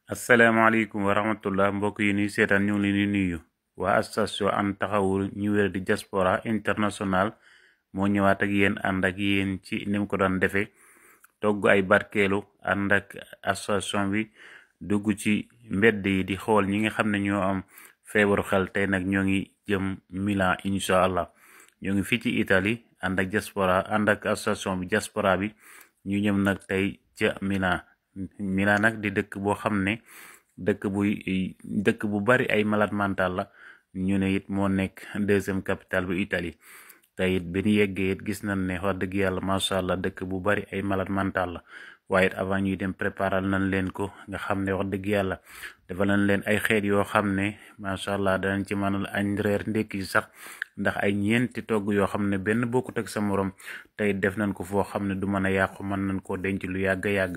asalaamaaleykum wa rahmatullah mbokk yi ni seetaan ñu ngi leen di nuyu waa association ànd taxawu ñu wér di diaspora international moo ñëwaat ak yéen ànd ak yéen ci ni mu ko daan defee togg ay barkeelu ànd ak association bi dugg ci mbedd yi di xool ñi nga xam ne ñoo am feebaru xel tey nag ñoo ngi jëm Milan incha allah ñoo ngi fii ci Italie ànd ak diaspora ànd ak association bi diaspora bi ñu ñëm nag tey ca Milan nag di dëkk boo xam ne dëkk bu bari ay malade mental la ñu ne it moo nekk deuxième capitale bu Italie te it bi ñu yeggee it gis nañ ne wax dëgg yàlla macha allah dëkk bu bari ay malade mental la waaye it avant ñuy dem préparal nañ leen ko nga xam ne wax dëgg yàlla dafa nañ leen ay xeet yoo xam ne macha allah danañ ci mënal añ reer ndékki sax ndax ay ñeenti togg yoo xam ne benn bokkut ak sa morom tey def nañ ko foo xam ne du mën a yàqu mën nañ koo denc lu yàgg yàgg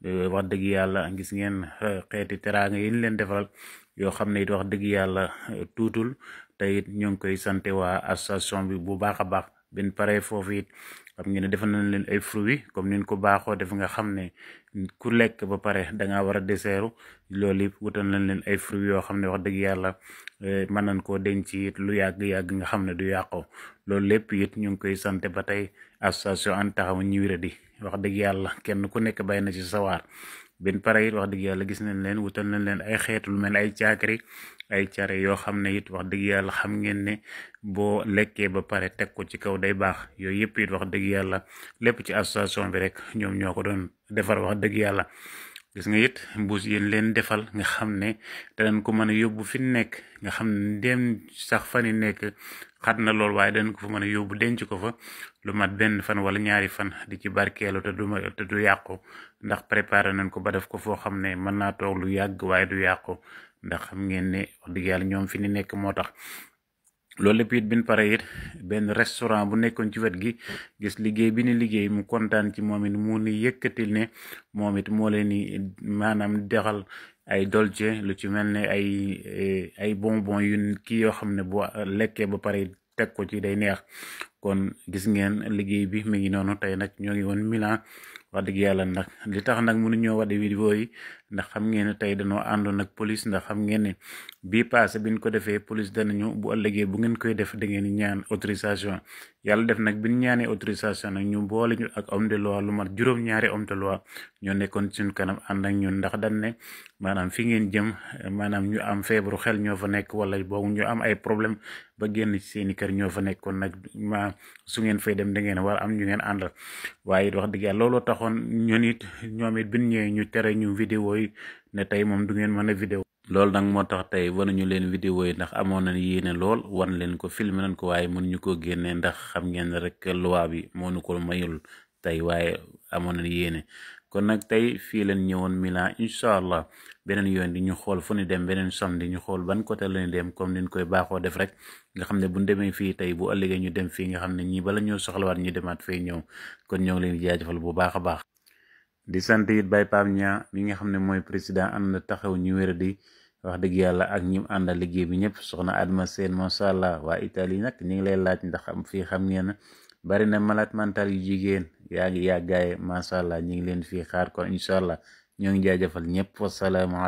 wax dëgg yàlla gis ngeen xeeti teraanga yi ñu leen defaral yoo xam ne it wax dëgg yàlla tuutul te it ñoo ngi koy sante waa association bi bu baax a baax benn pare foofu it xam ngeen ne defal nañ leen ay fruits comme niñ ko baaxoo def nga xam ne ku lekk ba pare danga war a deseeru loolu it wutal nañ leen ay fruits yoo xam ne wax dëgg yàlla mën nañ koo denc it lu yàgg-yàgg nga xam ne du yàqoo loolu lépp it ñu ngi koy sante ba tey association ànd taxawu ñi wéradi wax dëgg yàlla kenn ku nekk bay na ci sawaar benn pare it wax dëgg yàlla gis nañ leen wutal nañ leen ay xeetu lu mel ay caakiri ay care yoo xam ne it wax dëgg yàlla xam ngeen ne boo lekkee ba pare teg ko ci kaw day baax yooyu yëpp it wax dëgg yàlla lépp ci association bi rek ñoom ñoo ko doon defar wax dëgg yàlla gis nga it mbuus yéen leen defal nga xam ne danañ ko mën a yóbbu fi nekk nga xam ne dem sax fan yi nekk xat na lool waaye danañ ko fa mën a yóbbu denc ko fa lu mat benn fan wala ñaari fan di ci barkeelu te du yàqu ndax préparé nañ ko ba def ko foo xam ne mën naa toog lu yàgg waaye du yàqu ndax xam ngeen ne wax dëgg yàlla ñoom fi ni nekk moo tax loolu lépp it bin pare it benn restaurant bu nekkoon ci wet gi gis liggéey bi ni liggéey mu kontaan ci moom it mu ni yëkkatil ne moom it moo leen ni maanaam dexal ay dolce lu ci mel ne ay bonbon yu kii yoo xam ne boo lekkee ba pare teg ko ci day neex kon gis ngeen liggéey bi mi ngi noonu tey nag ñoo ngi woon Milan wax dëgg yàlla nag li tax nag mënuñoo wadde vidéo yi ndax xam ngeen ne tey dañoo àndoon ak police ndax xam ngeen ne bii passé biñ ko defee police danañu bu ëllëgee bu ngeen koy def da ngeen ñaan autorisation yàlla def nag biñ ñaanee autorisation nag ñu boole ñu ak homme de loi lu mat juróom-ñaari homme de loi ñoo nekkoon suñu kanam ànd ak ñun ndax dañ ne maanaam fi ngeen jëm maanaam ñu am feebaru xel ñoo fa nekk wala boobu ñu am ay problème ba génn ci seeni kër ñoo fa nekkoon nag su ngeen fay dem da ngeen war am ñu ngeen àndal waaye it wax dëgg yàlla looloo taxoon ñun it ñoom it biñ ñëwee ñu tere ñu vidéo yi ne tey moom du ngeen mën a vidéo loolu nag moo tax tey wanuñu leen vidéo yi ndax amoon nañ yéene lool wan leen ko filmé nañ ko waaye mënuñu ko génnee ndax xam ngeen rek loi bi moo nu ko mayul tey waaye amoon nañ yéene kon nag tey fii leen ñëwoon Milan incha allah beneen yoon di ñu xool fu ñu dem beneen samedi ñu xool ban côté lañu dem comme niñ koy baaxoo def rek nga xam ne bu ñu demee fii tey bu ëllëgee ñu dem fii nga xam ne ñii bala ñoo soxlawaat ñu demaat fay ñëw kon ñoo ngi leen di jaajëfal bu baax a baax di sant it Baye Pape Niang mi nga xam ne mooy président ànd taxaw ñu wéradi wax dëgg yàlla ak ñim àndal liggéey bi ñëpp soxna Adma Seen macha allah waa Italie nag ñu ngi lay laaj ndax am fii xam ngeen bari na malade mental yu jigéen yaa ngi yàggaaye macha allah ñu ngi leen fii xaar ko incha allah ñoo ngi jaajëfal ñëpp wasalaamaaleykum